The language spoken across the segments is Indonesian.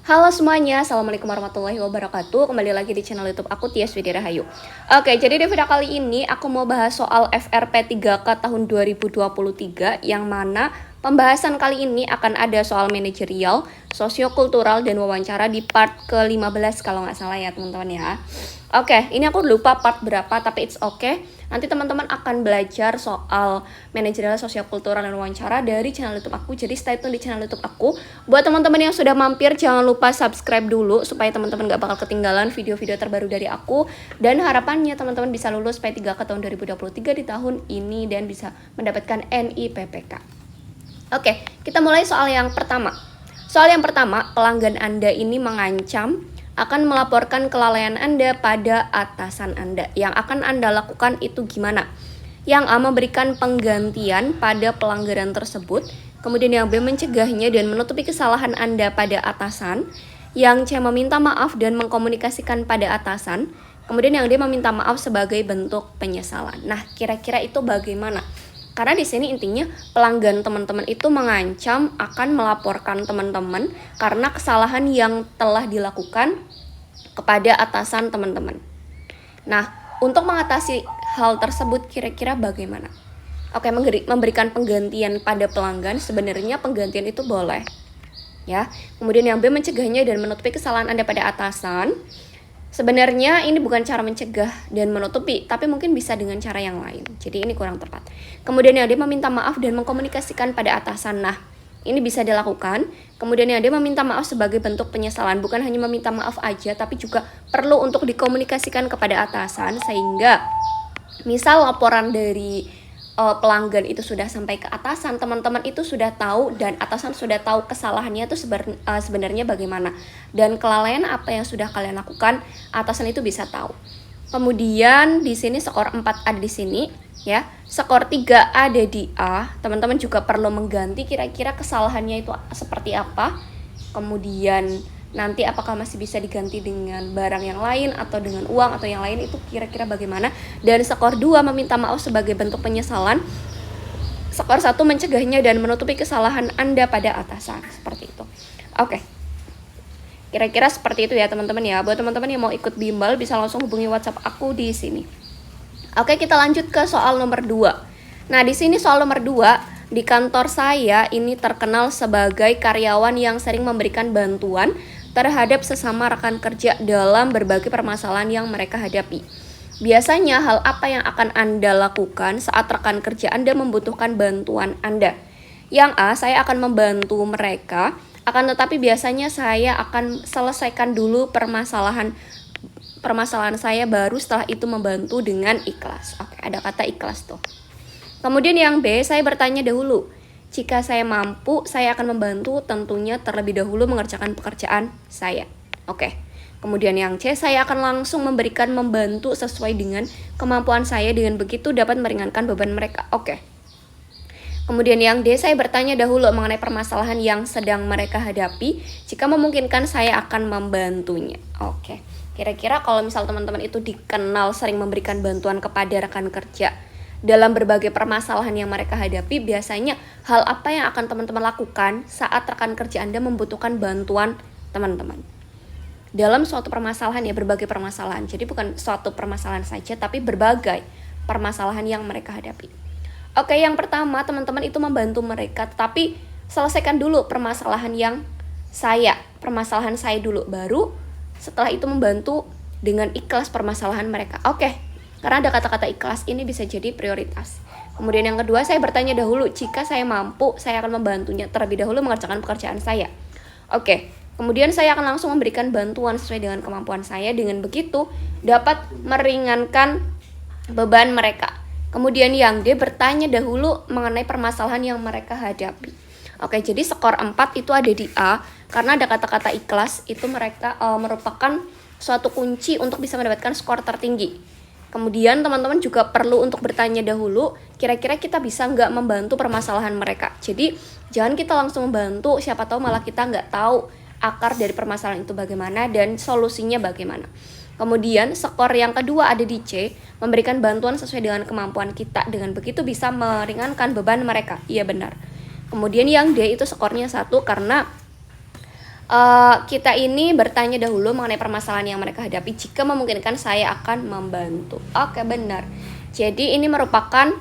Halo semuanya, Assalamualaikum warahmatullahi wabarakatuh. Kembali lagi di channel YouTube aku, Tias Widya Rahayu. Oke, jadi di video kali ini aku mau bahas soal FRP 3K tahun 2023, yang mana pembahasan kali ini akan ada soal manajerial, sosiokultural, dan wawancara di part ke-15 kalau nggak salah ya teman-teman ya. Oke, ini aku lupa part berapa, tapi it's okay. Nanti teman-teman akan belajar soal manajerial, sosiokultural, dan wawancara dari channel YouTube aku. Jadi stay tune di channel YouTube aku. Buat teman-teman yang sudah mampir, jangan lupa subscribe dulu supaya teman-teman gak bakal ketinggalan video-video terbaru dari aku. Dan harapannya teman-teman bisa lulus P3K tahun 2023 di tahun ini dan bisa mendapatkan NIPPK. Oke, kita mulai soal yang pertama. Soal yang pertama, pelanggan Anda ini mengancam akan melaporkan kelalaian Anda pada atasan Anda. Yang akan Anda lakukan itu gimana? Yang A, memberikan penggantian pada pelanggaran tersebut. Kemudian yang B, mencegahnya dan menutupi kesalahan Anda pada atasan. Yang C, meminta maaf dan mengkomunikasikan pada atasan. Kemudian yang D, meminta maaf sebagai bentuk penyesalan. Nah, kira-kira itu bagaimana? Karena di sini intinya pelanggan teman-teman itu mengancam akan melaporkan teman-teman karena kesalahan yang telah dilakukan kepada atasan teman-teman. Nah, untuk mengatasi hal tersebut kira-kira bagaimana? Oke, memberikan penggantian pada pelanggan, sebenarnya penggantian itu boleh. Ya. Kemudian yang B, mencegahnya dan menutupi kesalahan Anda pada atasan. Sebenarnya ini bukan cara mencegah dan menutupi, tapi mungkin bisa dengan cara yang lain. Jadi ini kurang tepat. Kemudian yang dia meminta maaf dan mengkomunikasikan pada atasan. Nah, ini bisa dilakukan. Kemudian yang dia meminta maaf sebagai bentuk penyesalan. Bukan hanya meminta maaf aja, tapi juga perlu untuk dikomunikasikan kepada atasan. Sehingga misal laporan dari pelanggan itu sudah sampai ke atasan, teman-teman itu sudah tahu dan atasan sudah tahu kesalahannya itu sebenarnya bagaimana dan kelalaian apa yang sudah kalian lakukan, atasan itu bisa tahu. Kemudian di sini skor 4 ada di sini ya. Skor 3 ada di A. Teman-teman juga perlu mengganti kira-kira kesalahannya itu seperti apa. Kemudian nanti apakah masih bisa diganti dengan barang yang lain atau dengan uang atau yang lain, itu kira-kira bagaimana. Dan skor 2 meminta maaf sebagai bentuk penyesalan. Skor 1 mencegahnya dan menutupi kesalahan Anda pada atasan. Seperti itu. Oke. Kira-kira seperti itu ya teman-teman ya. Buat teman-teman yang mau ikut bimbel bisa langsung hubungi WhatsApp aku di sini. Oke, kita lanjut ke soal nomor 2. Nah, di sini soal nomor 2. Di kantor saya ini terkenal sebagai karyawan yang sering memberikan bantuan terhadap sesama rekan kerja dalam berbagai permasalahan yang mereka hadapi. Biasanya hal apa yang akan Anda lakukan saat rekan kerja Anda membutuhkan bantuan Anda? Yang A, saya akan membantu mereka, akan tetapi biasanya saya akan selesaikan dulu permasalahan saya, baru setelah itu membantu dengan ikhlas. Oke, ada kata ikhlas tuh. Kemudian yang B, saya bertanya dahulu. Jika saya mampu, saya akan membantu tentunya terlebih dahulu mengerjakan pekerjaan saya. Oke. Kemudian yang C, saya akan langsung membantu sesuai dengan kemampuan saya, dengan begitu dapat meringankan beban mereka. Oke. Kemudian yang D, saya bertanya dahulu mengenai permasalahan yang sedang mereka hadapi. Jika memungkinkan, saya akan membantunya. Oke. Kira-kira kalau misal teman-teman itu dikenal sering memberikan bantuan kepada rekan kerja dalam berbagai permasalahan yang mereka hadapi, biasanya hal apa yang akan teman-teman lakukan saat rekan kerja Anda membutuhkan bantuan teman-teman dalam suatu permasalahan ya, berbagai permasalahan. Jadi bukan suatu permasalahan saja, tapi berbagai permasalahan yang mereka hadapi. Oke, yang pertama teman-teman itu membantu mereka, tetapi selesaikan dulu permasalahan saya dulu, baru setelah itu membantu dengan ikhlas permasalahan mereka. Oke. Karena ada kata-kata ikhlas, ini bisa jadi prioritas. Kemudian yang kedua, saya bertanya dahulu. Jika saya mampu, saya akan membantunya terlebih dahulu mengerjakan pekerjaan saya. Oke. Kemudian saya akan langsung memberikan bantuan sesuai dengan kemampuan saya. Dengan begitu, dapat meringankan beban mereka. Kemudian yang D, bertanya dahulu mengenai permasalahan yang mereka hadapi. Oke, jadi skor 4 itu ada di A. Karena ada kata-kata ikhlas, itu mereka merupakan suatu kunci untuk bisa mendapatkan skor tertinggi. Kemudian teman-teman juga perlu untuk bertanya dahulu, kira-kira kita bisa nggak membantu permasalahan mereka. Jadi jangan kita langsung membantu, siapa tahu malah kita nggak tahu akar dari permasalahan itu bagaimana dan solusinya bagaimana. Kemudian skor yang kedua ada di C, memberikan bantuan sesuai dengan kemampuan kita. Dengan begitu bisa meringankan beban mereka. Iya benar. Kemudian yang D itu skornya 1 karena Kita ini bertanya dahulu mengenai permasalahan yang mereka hadapi. Jika memungkinkan saya akan membantu. Oke, benar. Jadi ini merupakan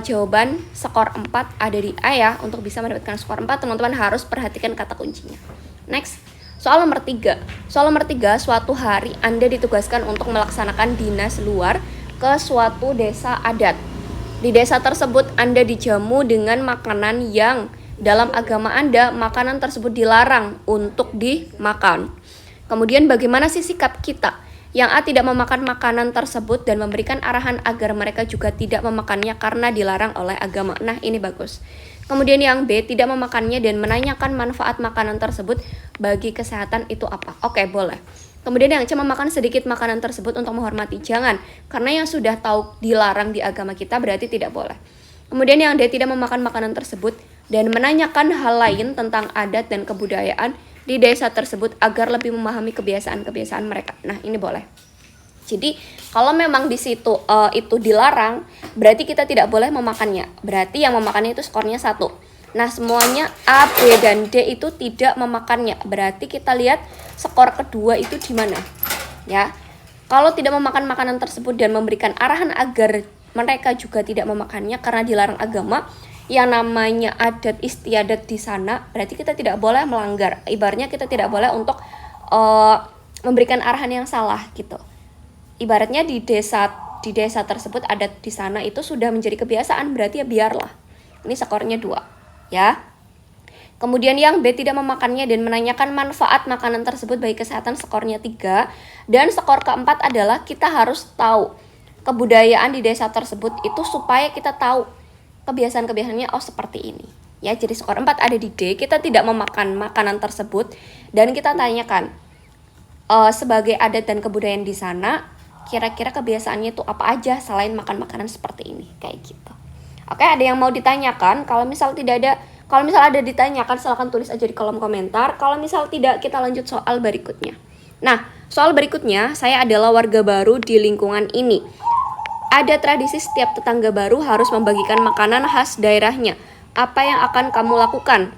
jawaban skor 4 ada di A ya. Untuk bisa mendapatkan skor 4, teman-teman harus perhatikan kata kuncinya. Next, soal nomor 3. Soal nomor 3, suatu hari Anda ditugaskan untuk melaksanakan dinas luar ke suatu desa adat. Di desa tersebut Anda dijamu dengan makanan yang dalam agama Anda, makanan tersebut dilarang untuk dimakan. Kemudian bagaimana sih sikap kita? Yang A tidak memakan makanan tersebut dan memberikan arahan agar mereka juga tidak memakannya karena dilarang oleh agama. Nah, ini bagus. Kemudian yang B tidak memakannya dan menanyakan manfaat makanan tersebut bagi kesehatan itu apa? Oke, boleh. Kemudian yang C memakan sedikit makanan tersebut untuk menghormati. Jangan, karena yang sudah tahu dilarang di agama kita berarti tidak boleh. Kemudian yang D tidak memakan makanan tersebut dan menanyakan hal lain tentang adat dan kebudayaan di desa tersebut agar lebih memahami kebiasaan-kebiasaan mereka. Nah, ini boleh. Jadi, kalau memang di situ itu dilarang, berarti kita tidak boleh memakannya. Berarti yang memakannya itu skornya 1. Nah, semuanya A, B, dan D itu tidak memakannya. Berarti kita lihat skor kedua itu di mana. Ya. Kalau tidak memakan makanan tersebut dan memberikan arahan agar mereka juga tidak memakannya karena dilarang agama, yang namanya adat istiadat di sana, berarti kita tidak boleh melanggar. Ibaratnya kita tidak boleh untuk memberikan arahan yang salah gitu. Ibaratnya di desa tersebut adat di sana itu sudah menjadi kebiasaan, berarti ya biarlah. Ini skornya 2, ya. Kemudian yang B tidak memakannya dan menanyakan manfaat makanan tersebut bagi kesehatan, skornya 3. Dan skor keempat adalah kita harus tahu kebudayaan di desa tersebut itu supaya kita tahu kebiasaan-kebiasaannya seperti ini. Ya, jadi skor 4 ada di D. Kita tidak memakan makanan tersebut dan kita tanyakan sebagai adat dan kebudayaan di sana, kira-kira kebiasaannya itu apa aja selain makan makanan seperti ini, kayak gitu. Oke, ada yang mau ditanyakan? Kalau misal ada ditanyakan, silahkan tulis aja di kolom komentar. Kalau misal tidak, kita lanjut soal berikutnya. Nah, soal berikutnya, saya adalah warga baru di lingkungan ini. Ada tradisi setiap tetangga baru harus membagikan makanan khas daerahnya. Apa yang akan kamu lakukan?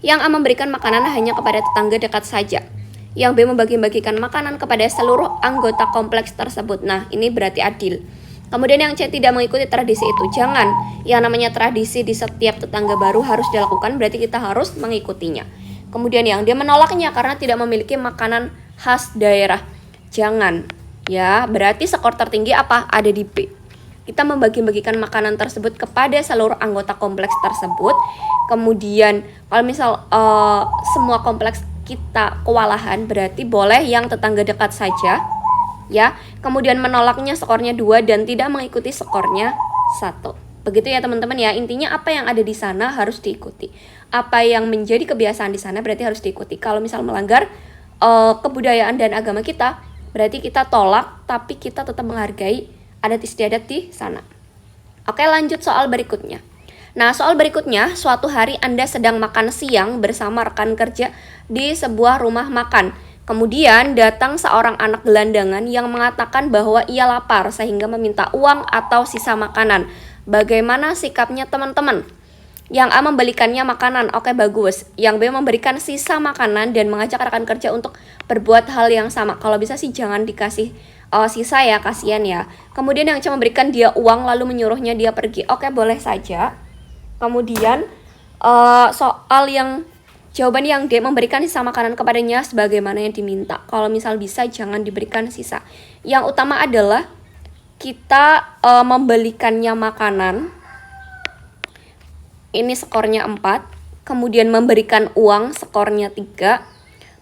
Yang A memberikan makanan hanya kepada tetangga dekat saja. Yang B membagi-bagikan makanan kepada seluruh anggota kompleks tersebut. Nah, ini berarti adil. Kemudian yang C tidak mengikuti tradisi itu. Jangan. Yang namanya tradisi di setiap tetangga baru harus dilakukan, berarti kita harus mengikutinya. Kemudian yang D menolaknya karena tidak memiliki makanan khas daerah. Jangan. Ya, berarti skor tertinggi apa? Ada di B. Kita membagi-bagikan makanan tersebut kepada seluruh anggota kompleks tersebut. Kemudian kalau misal semua kompleks kita kewalahan, berarti boleh yang tetangga dekat saja. Ya, kemudian menolaknya skornya 2 dan tidak mengikuti skornya 1. Begitu ya teman-teman ya. Intinya apa yang ada di sana harus diikuti. Apa yang menjadi kebiasaan di sana berarti harus diikuti. Kalau misal melanggar kebudayaan dan agama kita, berarti kita tolak, tapi kita tetap menghargai adat istiadat di sana. Oke, lanjut soal berikutnya. Nah, soal berikutnya, suatu hari Anda sedang makan siang bersama rekan kerja di sebuah rumah makan. Kemudian datang seorang anak gelandangan yang mengatakan bahwa ia lapar sehingga meminta uang atau sisa makanan. Bagaimana sikapnya teman-teman? Yang A membelikannya makanan, oke bagus. Yang B memberikan sisa makanan dan mengajak rekan kerja untuk berbuat hal yang sama. Kalau bisa sih jangan dikasih sisa ya, kasihan ya. Kemudian yang C memberikan dia uang lalu menyuruhnya dia pergi. Oke, boleh saja. Kemudian soal yang jawaban yang D memberikan sisa makanan kepadanya sebagaimana yang diminta. Kalau misal bisa jangan diberikan sisa. Yang utama adalah kita membelikannya makanan. Ini skornya 4. Kemudian memberikan uang skornya 3.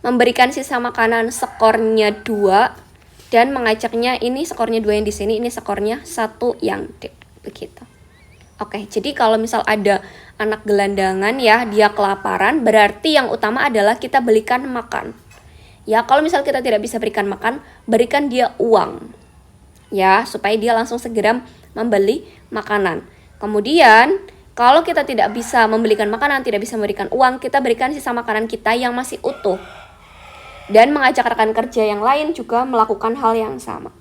Memberikan sisa makanan skornya 2. Dan mengajaknya ini skornya 2 yang di sini, ini skornya 1 yang D. Begitu. Oke, jadi kalau misal ada anak gelandangan ya, dia kelaparan, berarti yang utama adalah kita belikan makan. Ya, kalau misal kita tidak bisa berikan makan, berikan dia uang. Ya, supaya dia langsung segera membeli makanan. Kemudian, kalau kita tidak bisa membelikan makanan, tidak bisa memberikan uang, kita berikan sisa makanan kita yang masih utuh. Dan mengajak rekan kerja yang lain juga melakukan hal yang sama.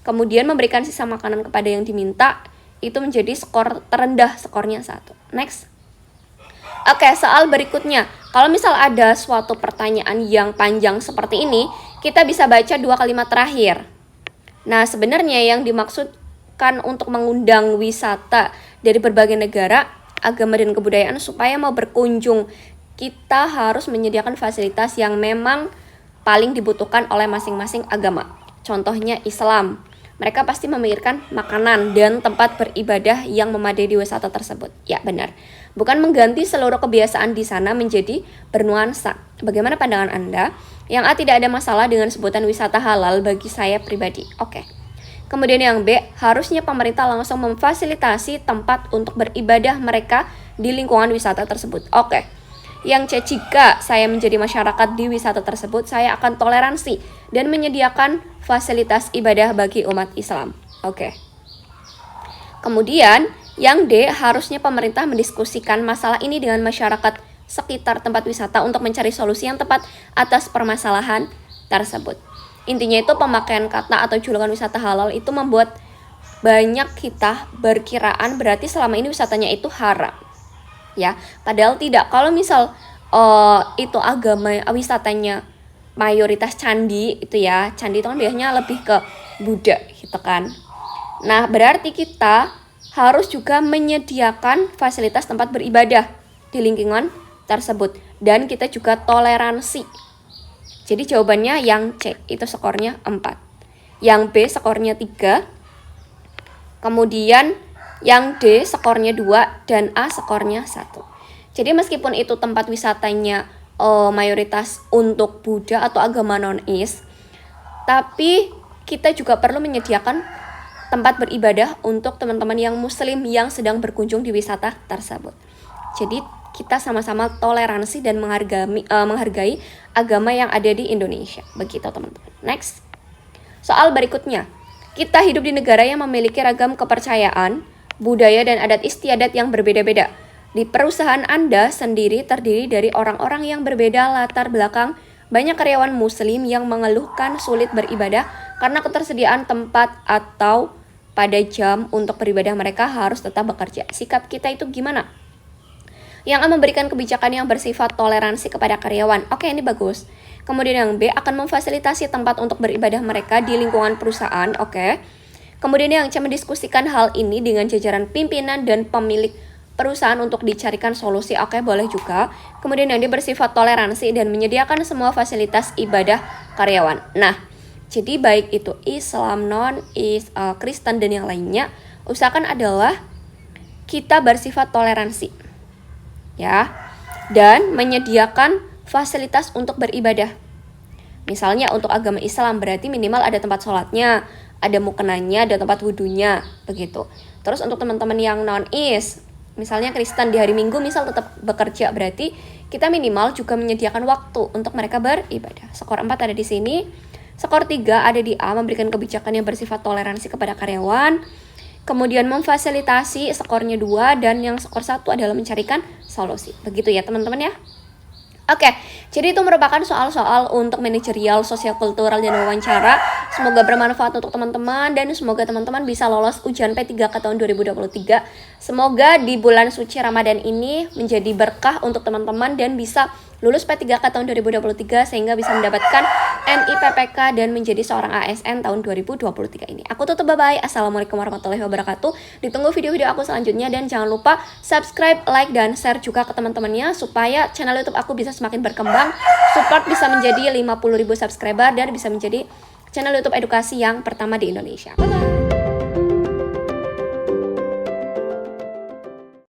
Kemudian memberikan sisa makanan kepada yang diminta, itu menjadi skor terendah, skornya 1. Next. Oke, soal berikutnya. Kalau misal ada suatu pertanyaan yang panjang seperti ini, kita bisa baca 2 kalimat terakhir. Nah, sebenarnya yang dimaksudkan untuk mengundang wisata dari berbagai negara, agama dan kebudayaan supaya mau berkunjung, kita harus menyediakan fasilitas yang memang paling dibutuhkan oleh masing-masing agama. Contohnya Islam. Mereka pasti memikirkan makanan dan tempat beribadah yang memadai di wisata tersebut. Ya, benar. Bukan mengganti seluruh kebiasaan di sana menjadi bernuansa. Bagaimana pandangan Anda? Yang A, tidak ada masalah dengan sebutan wisata halal bagi saya pribadi. Oke. Kemudian yang B, harusnya pemerintah langsung memfasilitasi tempat untuk beribadah mereka di lingkungan wisata tersebut. Oke. Yang C, jika saya menjadi masyarakat di wisata tersebut, saya akan toleransi dan menyediakan fasilitas ibadah bagi umat Islam. Oke. Kemudian yang D, harusnya pemerintah mendiskusikan masalah ini dengan masyarakat sekitar tempat wisata untuk mencari solusi yang tepat atas permasalahan tersebut. Intinya itu pemakaian kata atau julukan wisata halal itu membuat banyak kita berkiraan berarti selama ini wisatanya itu haram. Ya, padahal tidak. Kalau misal itu agama wisatanya mayoritas candi itu ya, candi itu kan biasanya lebih ke Buddha gitu kan. Nah, berarti kita harus juga menyediakan fasilitas tempat beribadah di lingkungan tersebut dan kita juga toleransi. Jadi jawabannya yang C, itu skornya 4. Yang B skornya 3. Kemudian yang D skornya 2 dan A skornya 1. Jadi meskipun itu tempat wisatanya mayoritas untuk Buddha atau agama non-Is, tapi kita juga perlu menyediakan tempat beribadah untuk teman-teman yang muslim yang sedang berkunjung di wisata tersebut. Jadi kita sama-sama toleransi dan menghargai agama yang ada di Indonesia. Begitu teman-teman. Next. Soal berikutnya. Kita hidup di negara yang memiliki ragam kepercayaan, budaya dan adat istiadat yang berbeda-beda. Di perusahaan Anda sendiri terdiri dari orang-orang yang berbeda latar belakang. Banyak karyawan muslim yang mengeluhkan sulit beribadah karena ketersediaan tempat atau pada jam untuk beribadah mereka harus tetap bekerja. Sikap kita itu gimana? Yang A, memberikan kebijakan yang bersifat toleransi kepada karyawan. Oke, ini bagus. Kemudian yang B, akan memfasilitasi tempat untuk beribadah mereka di lingkungan perusahaan. Oke. Kemudian yang C, mendiskusikan hal ini dengan jajaran pimpinan dan pemilik perusahaan untuk dicarikan solusi. Oke, boleh juga. Kemudian yang D, bersifat toleransi dan menyediakan semua fasilitas ibadah karyawan. Nah, jadi baik itu Islam, Kristen dan yang lainnya, usahakan adalah kita bersifat toleransi. Ya. Dan menyediakan fasilitas untuk beribadah. Misalnya untuk agama Islam berarti minimal ada tempat sholatnya, ada mukenanya, ada tempat wudhunya, begitu. Terus untuk teman-teman yang non-Is, misalnya Kristen di hari Minggu misal tetap bekerja, berarti kita minimal juga menyediakan waktu untuk mereka beribadah. Skor 4 ada di sini. Skor 3 ada di A, memberikan kebijakan yang bersifat toleransi kepada karyawan. Kemudian memfasilitasi, skornya 2, dan yang skor 1 adalah mencarikan solusi. Begitu ya teman-teman ya. Oke, jadi itu merupakan soal-soal untuk manajerial, sosial, kultural, dan wawancara. Semoga bermanfaat untuk teman-teman dan semoga teman-teman bisa lolos ujian P3K tahun 2023. Semoga di bulan suci Ramadan ini menjadi berkah untuk teman-teman dan bisa lulus P3K tahun 2023 sehingga bisa mendapatkan NIPPK dan menjadi seorang ASN tahun 2023 ini. Aku tutup, bye-bye. Assalamualaikum warahmatullahi wabarakatuh. Ditunggu video-video aku selanjutnya dan jangan lupa subscribe, like, dan share juga ke teman-temannya supaya channel YouTube aku bisa semakin berkembang, support bisa menjadi 50.000 subscriber dan bisa menjadi channel YouTube edukasi yang pertama di Indonesia. Bye-bye.